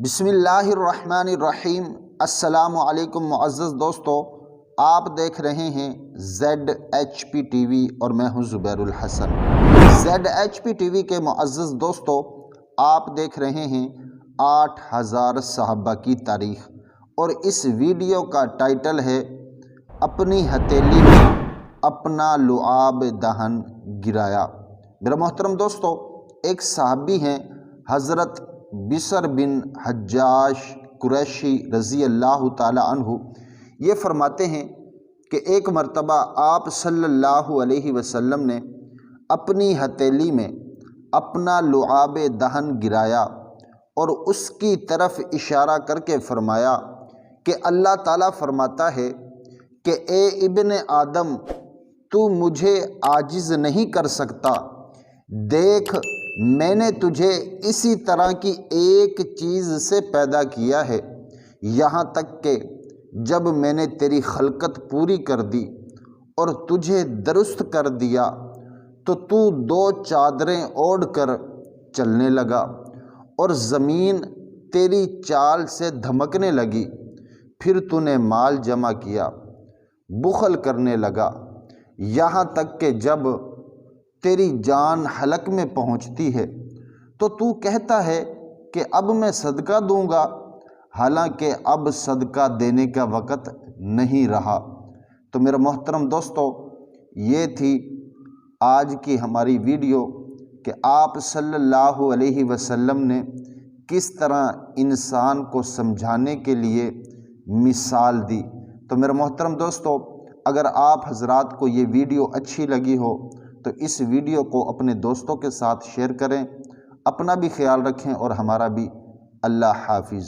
बिस्मिल्लाहिर्रहमानिर्रहीम। अस्सलामु अलैकुम मुअज़्ज़ज़ दोस्तों, आप देख रहे हैं ZHP TV और मैं हूं ज़ुबैरुल हसन। ZHP TV के मुअज़्ज़ज़ दोस्तों, आप देख रहे हैं 8000 सहाबा की तारीख़ और इस वीडियो का टाइटल है अपनी हथेली में अपना लुआब दहन गिराया। मेरा मोहतरम दोस्तों, एक सहाबी हैं हज़रत बिसर बिन हज्जाज कुरैशी रज़ी अल्लाह ताला अन्हु। ये फरमाते हैं कि एक मर्तबा आप सल्लल्लाहु अलैहि वसल्लम ने अपनी हथेली में अपना लुआब दहन गिराया और उसकी तरफ इशारा करके फरमाया कि अल्लाह ताला फरमाता है कि ए इब्ने आदम, तू मुझे आजिज़ नहीं कर सकता। देख, मैंने तुझे इसी तरह की एक चीज़ से पैदा किया है, यहाँ तक कि जब मैंने तेरी खलकत पूरी कर दी और तुझे दुरुस्त कर दिया तो तू 2 चादरें ओढ़ कर चलने लगा और ज़मीन तेरी चाल से धमकने लगी। फिर तूने माल जमा किया, बुखल करने लगा, यहाँ तक कि जब तेरी जान हलक में पहुँचती है तो तू कहता है कि अब मैं सदका दूंगा, हालांकि अब सदका देने का वक़्त नहीं रहा। तो मेरे मोहतरम दोस्तों, ये थी आज की हमारी वीडियो कि आप सल्लल्लाहु अलैहि वसल्लम ने किस तरह इंसान को समझाने के लिए मिसाल दी। तो मेरे मोहतरम दोस्तों, अगर आप हजरात को ये वीडियो अच्छी लगी हो तो इस वीडियो को अपने दोस्तों के साथ शेयर करें। अपना भी ख्याल रखें और हमारा भी। अल्लाह हाफिज़।